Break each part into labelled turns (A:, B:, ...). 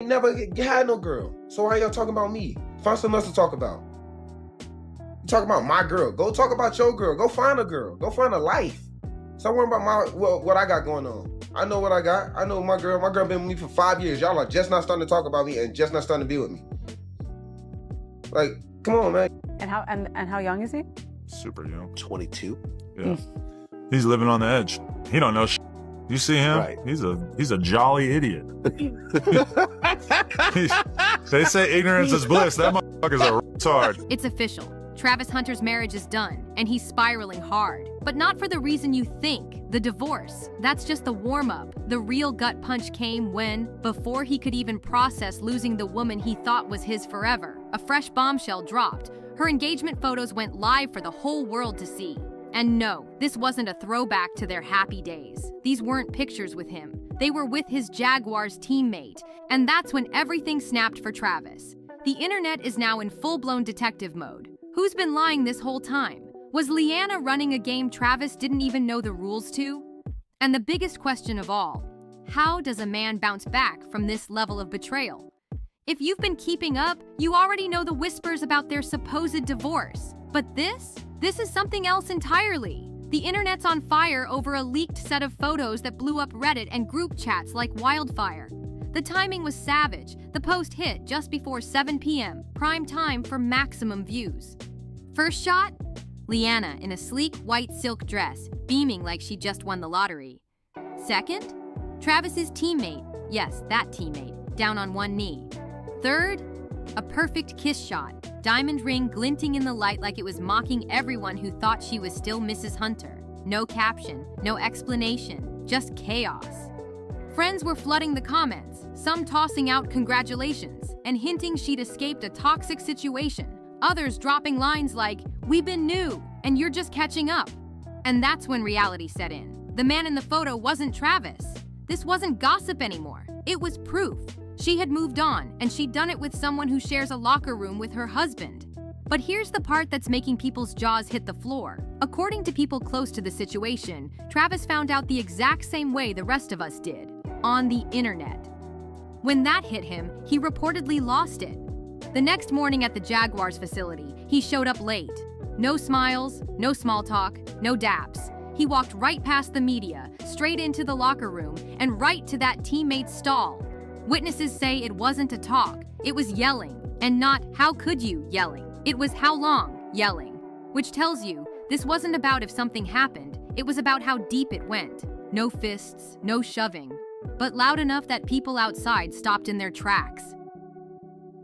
A: never had no girl. So why y'all talking about me? Find something else to talk about. You talk about my girl. Go talk about your girl. Go find a girl. Go find a life. Stop worrying about what I got going on. I know what I got. I know my girl. My girl been with me for 5 years. Y'all are just not starting to talk about me and just not starting to be with me. Like, come on, man.
B: And how young is he?
C: Super young.
A: 22.
C: Yeah. He's living on the edge. He don't know shit. You see him?
A: Right.
C: He's a jolly idiot. They say ignorance is bliss. That motherfucker's a retard.
D: It's official. Travis Hunter's marriage is done, and he's spiraling hard. But not for the reason you think, the divorce. That's just the warm-up. The real gut punch came when, before he could even process losing the woman he thought was his forever, a fresh bombshell dropped. Her engagement photos went live for the whole world to see. And no, this wasn't a throwback to their happy days. These weren't pictures with him. They were with his Jaguars teammate. And that's when everything snapped for Travis. The internet is now in full-blown detective mode. Who's been lying this whole time? Was Leanna running a game Travis didn't even know the rules to? And the biggest question of all, how does a man bounce back from this level of betrayal? If you've been keeping up, you already know the whispers about their supposed divorce. But this is something else entirely. The internet's on fire over a leaked set of photos that blew up Reddit and group chats like wildfire. The timing was savage. The post hit just before 7 p.m., prime time for maximum views. First shot? Leanna in a sleek white silk dress, beaming like she just won the lottery. Second? Travis's teammate, yes, that teammate, down on one knee. Third? A perfect kiss shot, diamond ring glinting in the light like it was mocking everyone who thought she was still Mrs. Hunter. No caption, no explanation, just chaos. Friends were flooding the comments, some tossing out congratulations and hinting she'd escaped a toxic situation. Others dropping lines like, "We've been new, and you're just catching up." And that's when reality set in. The man in the photo wasn't Travis. This wasn't gossip anymore. It was proof. She had moved on, and she'd done it with someone who shares a locker room with her husband. But here's the part that's making people's jaws hit the floor. According to people close to the situation, Travis found out the exact same way the rest of us did, on the internet. When that hit him, he reportedly lost it. The next morning at the Jaguars facility, he showed up late. No smiles, no small talk, no daps. He walked right past the media, straight into the locker room, and right to that teammate's stall. Witnesses say it wasn't a talk, it was yelling, and not "how could you" yelling. It was "how long" yelling, which tells you this wasn't about if something happened, it was about how deep it went. No fists, no shoving, but loud enough that people outside stopped in their tracks.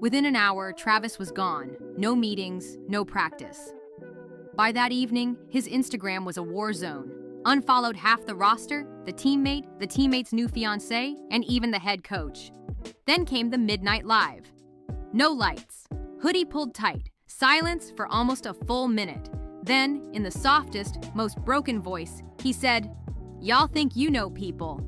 D: Within an hour, Travis was gone. No meetings, no practice. By that evening, his Instagram was a war zone. Unfollowed half the roster, the teammate's new fiancée, and even the head coach. Then came the midnight live. No lights. Hoodie pulled tight. Silence for almost a full minute. Then, in the softest, most broken voice, he said, "Y'all think you know people."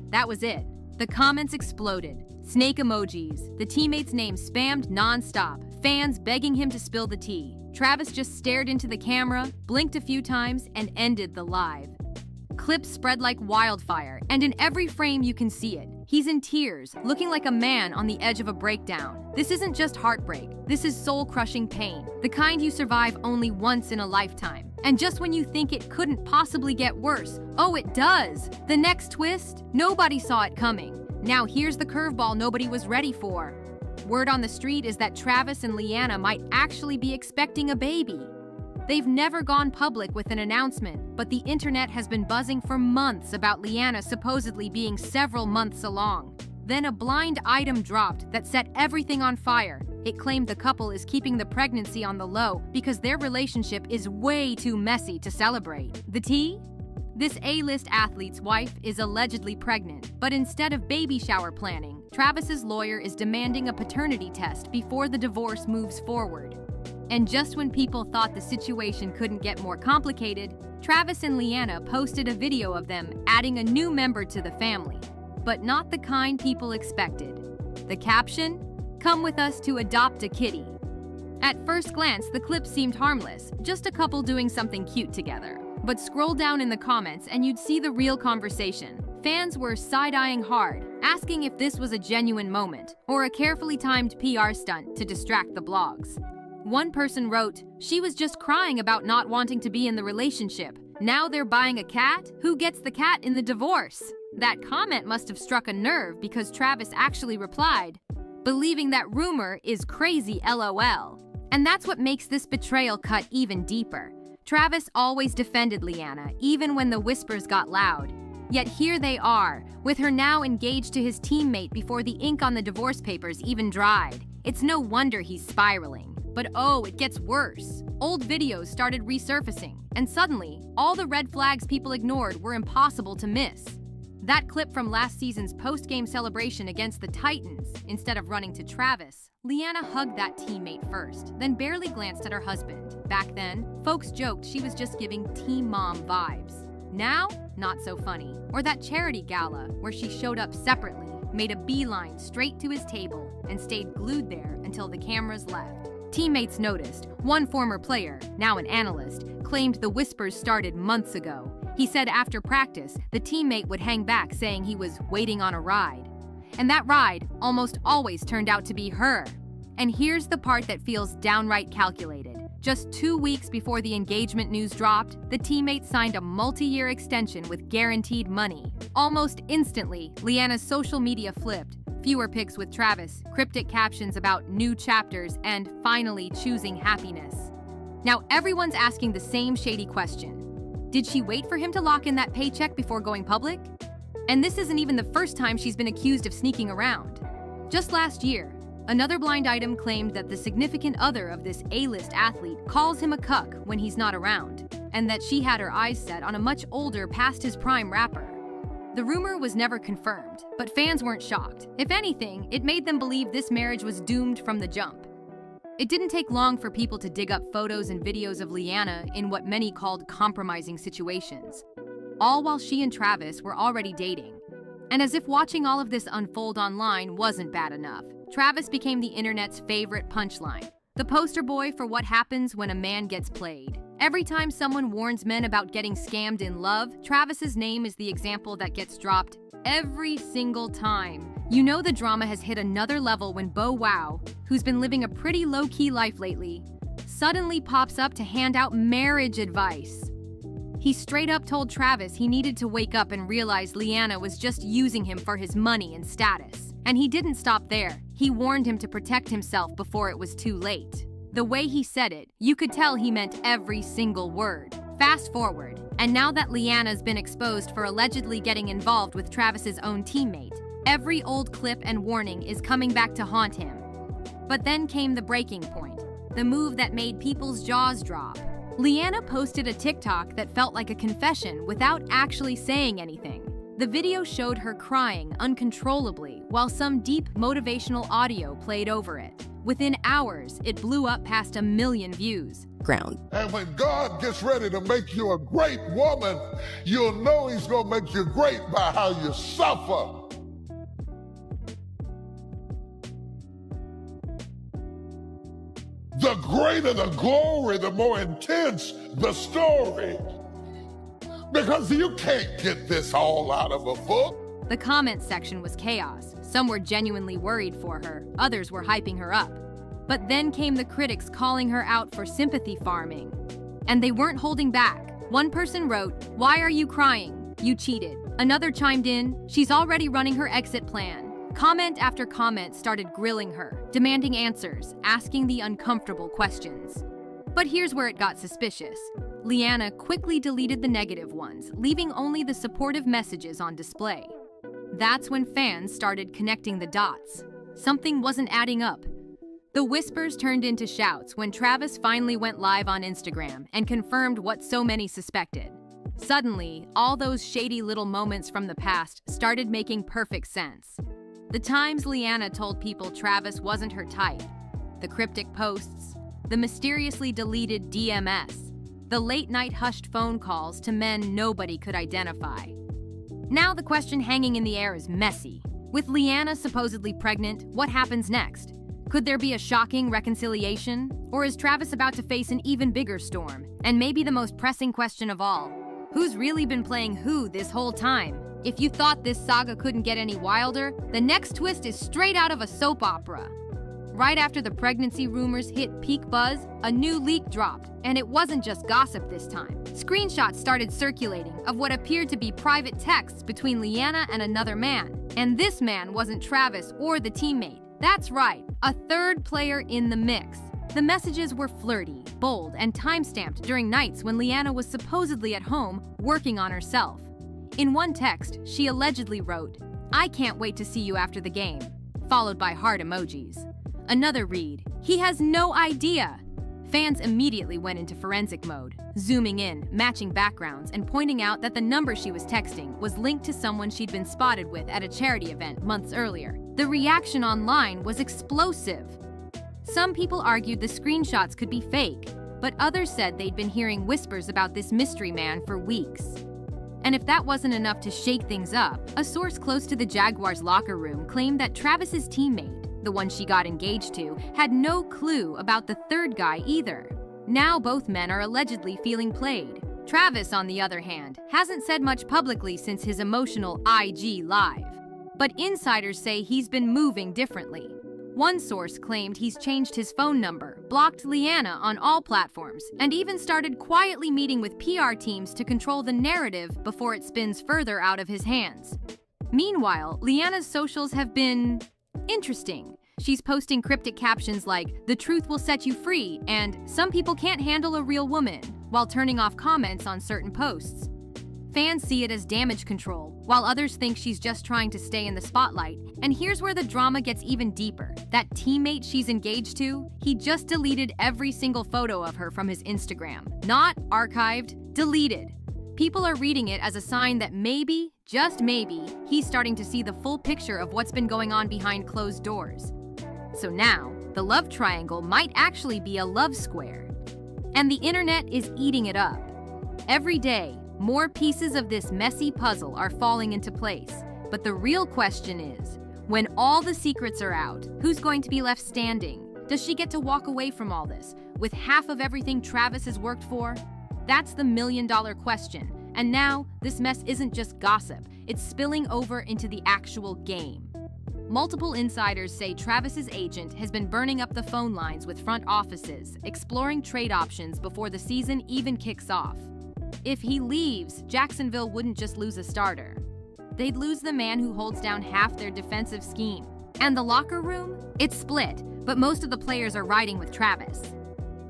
D: That was it. The comments exploded. Snake emojis, the teammate's name spammed non-stop, fans begging him to spill the tea. Travis just stared into the camera, blinked a few times, and ended the live. Clips spread like wildfire, and in every frame you can see it. He's in tears, looking like a man on the edge of a breakdown. This isn't just heartbreak, this is soul-crushing pain, the kind you survive only once in a lifetime. And just when you think it couldn't possibly get worse, oh, it does! The next twist? Nobody saw it coming. Now here's the curveball nobody was ready for. Word on the street is that Travis and Leanna might actually be expecting a baby. They've never gone public with an announcement, but the internet has been buzzing for months about Leanna supposedly being several months along. Then a blind item dropped that set everything on fire. It claimed the couple is keeping the pregnancy on the low because their relationship is way too messy to celebrate. The tea? This A-list athlete's wife is allegedly pregnant, but instead of baby shower planning, Travis's lawyer is demanding a paternity test before the divorce moves forward. And just when people thought the situation couldn't get more complicated, Travis and Leanna posted a video of them adding a new member to the family, but not the kind people expected. The caption? "Come with us to adopt a kitty." At first glance, the clip seemed harmless, just a couple doing something cute together. But scroll down in the comments and you'd see the real conversation. Fans were side-eyeing hard, asking if this was a genuine moment or a carefully timed PR stunt to distract the blogs. One person wrote, "She was just crying about not wanting to be in the relationship. Now they're buying a cat? Who gets the cat in the divorce?" That comment must have struck a nerve because Travis actually replied, "Believing that rumor is crazy, LOL." And that's what makes this betrayal cut even deeper. Travis always defended Leanna, even when the whispers got loud. Yet here they are, with her now engaged to his teammate before the ink on the divorce papers even dried. It's no wonder he's spiraling. But oh, it gets worse. Old videos started resurfacing, and suddenly, all the red flags people ignored were impossible to miss. That clip from last season's post-game celebration against the Titans, instead of running to Travis, Leanna hugged that teammate first, then barely glanced at her husband. Back then, folks joked she was just giving Team Mom vibes. Now, not so funny. Or that charity gala, where she showed up separately, made a beeline straight to his table, and stayed glued there until the cameras left. Teammates noticed. One former player, now an analyst, claimed the whispers started months ago. He said after practice, the teammate would hang back saying he was waiting on a ride. And that ride almost always turned out to be her. And here's the part that feels downright calculated. Just 2 weeks before the engagement news dropped, the teammate signed a multi-year extension with guaranteed money. Almost instantly, Leanna's social media flipped. Fewer pics with Travis, cryptic captions about new chapters, and finally choosing happiness. Now everyone's asking the same shady question. Did she wait for him to lock in that paycheck before going public? And this isn't even the first time she's been accused of sneaking around. Just last year, another blind item claimed that the significant other of this A-list athlete calls him a cuck when he's not around, and that she had her eyes set on a much older, past his prime rapper. The rumor was never confirmed, but fans weren't shocked. If anything, it made them believe this marriage was doomed from the jump. It didn't take long for people to dig up photos and videos of Leanna in what many called compromising situations, all while she and Travis were already dating. And as if watching all of this unfold online wasn't bad enough, Travis became the internet's favorite punchline, the poster boy for what happens when a man gets played. Every time someone warns men about getting scammed in love, Travis's name is the example that gets dropped every single time. You know the drama has hit another level when Bo Wow, who's been living a pretty low-key life lately, suddenly pops up to hand out marriage advice. He straight up told Travis he needed to wake up and realize Leanna was just using him for his money and status. And he didn't stop there. He warned him to protect himself before it was too late. The way he said it, you could tell he meant every single word. Fast forward, and now that Leanna's been exposed for allegedly getting involved with Travis's own teammate, every old clip and warning is coming back to haunt him. But then came the breaking point, the move that made people's jaws drop. Leanna posted a TikTok that felt like a confession without actually saying anything. The video showed her crying uncontrollably while some deep motivational audio played over it. Within hours, it blew up past 1 million views.
E: And when God gets ready to make you a great woman, you'll know he's gonna make you great by how you suffer. The greater the glory, the more intense the story. Because you can't get this all out of a book.
D: The comment section was chaos. Some were genuinely worried for her, others were hyping her up. But then came the critics calling her out for sympathy farming. And they weren't holding back. One person wrote, "Why are you crying? You cheated." Another chimed in, "She's already running her exit plan." Comment after comment started grilling her, demanding answers, asking the uncomfortable questions. But here's where it got suspicious. Leanna quickly deleted the negative ones, leaving only the supportive messages on display. That's when fans started connecting the dots. Something wasn't adding up. The whispers turned into shouts when Travis finally went live on Instagram and confirmed what so many suspected. Suddenly, all those shady little moments from the past started making perfect sense. The times Leanna told people Travis wasn't her type, the cryptic posts, the mysteriously deleted DMS, the late-night hushed phone calls to men nobody could identify. Now the question hanging in the air is messy. With Leanna supposedly pregnant, what happens next? Could there be a shocking reconciliation? Or is Travis about to face an even bigger storm? And maybe the most pressing question of all, who's really been playing who this whole time? If you thought this saga couldn't get any wilder, the next twist is straight out of a soap opera. Right after the pregnancy rumors hit peak buzz, a new leak dropped, and it wasn't just gossip this time. Screenshots started circulating of what appeared to be private texts between Leanna and another man. And this man wasn't Travis or the teammate. That's right, a third player in the mix. The messages were flirty, bold, and time-stamped during nights when Leanna was supposedly at home working on herself. In one text, she allegedly wrote, "I can't wait to see you after the game," followed by heart emojis. Another read, "He has no idea." Fans immediately went into forensic mode, zooming in, matching backgrounds, and pointing out that the number she was texting was linked to someone she'd been spotted with at a charity event months earlier. The reaction online was explosive. Some people argued the screenshots could be fake, but others said they'd been hearing whispers about this mystery man for weeks. And if that wasn't enough to shake things up, a source close to the Jaguars' locker room claimed that Travis's teammate, the one she got engaged to, had no clue about the third guy either. Now both men are allegedly feeling played. Travis, on the other hand, hasn't said much publicly since his emotional IG live. But insiders say he's been moving differently. One source claimed he's changed his phone number, blocked Leanna on all platforms, and even started quietly meeting with PR teams to control the narrative before it spins further out of his hands. Meanwhile, Leanna's socials have been interesting. She's posting cryptic captions like, "The truth will set you free," and "Some people can't handle a real woman," while turning off comments on certain posts. Fans see it as damage control, while others think she's just trying to stay in the spotlight. And here's where the drama gets even deeper. That teammate she's engaged to, he just deleted every single photo of her from his Instagram. Not archived, deleted. People are reading it as a sign that maybe, just maybe, he's starting to see the full picture of what's been going on behind closed doors. So now, the love triangle might actually be a love square. And the internet is eating it up. Every day, more pieces of this messy puzzle are falling into place. But the real question is, when all the secrets are out, who's going to be left standing? Does she get to walk away from all this, with half of everything Travis has worked for? That's the million-dollar question. And now, this mess isn't just gossip, it's spilling over into the actual game. Multiple insiders say Travis's agent has been burning up the phone lines with front offices, exploring trade options before the season even kicks off. If he leaves, Jacksonville wouldn't just lose a starter. They'd lose the man who holds down half their defensive scheme. And the locker room? It's split, but most of the players are riding with Travis.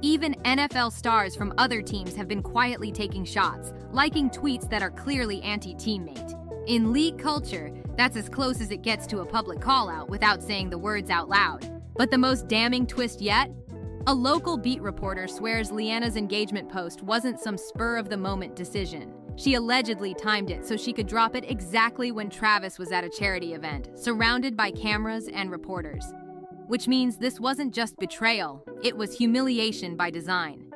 D: Even NFL stars from other teams have been quietly taking shots, liking tweets that are clearly anti-teammate. In league culture, that's as close as it gets to a public call-out without saying the words out loud. But the most damning twist yet? A local beat reporter swears Leanna's engagement post wasn't some spur-of-the-moment decision. She allegedly timed it so she could drop it exactly when Travis was at a charity event, surrounded by cameras and reporters. Which means this wasn't just betrayal, it was humiliation by design.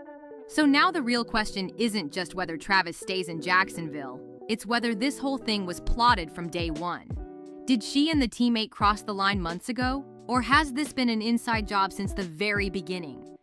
D: So now the real question isn't just whether Travis stays in Jacksonville, it's whether this whole thing was plotted from day one. Did she and the teammate cross the line months ago? Or has this been an inside job since the very beginning?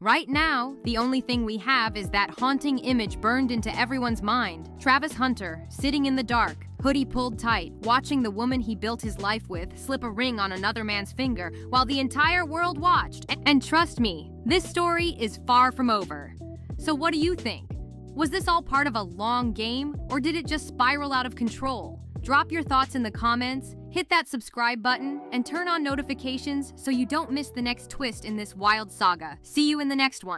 D: Right now, the only thing we have is that haunting image burned into everyone's mind. Travis Hunter, sitting in the dark, hoodie pulled tight, watching the woman he built his life with slip a ring on another man's finger while the entire world watched. And trust me, this story is far from over. So what do you think? Was this all part of a long game, or did it just spiral out of control? Drop your thoughts in the comments, hit that subscribe button, and turn on notifications so you don't miss the next twist in this wild saga. See you in the next one.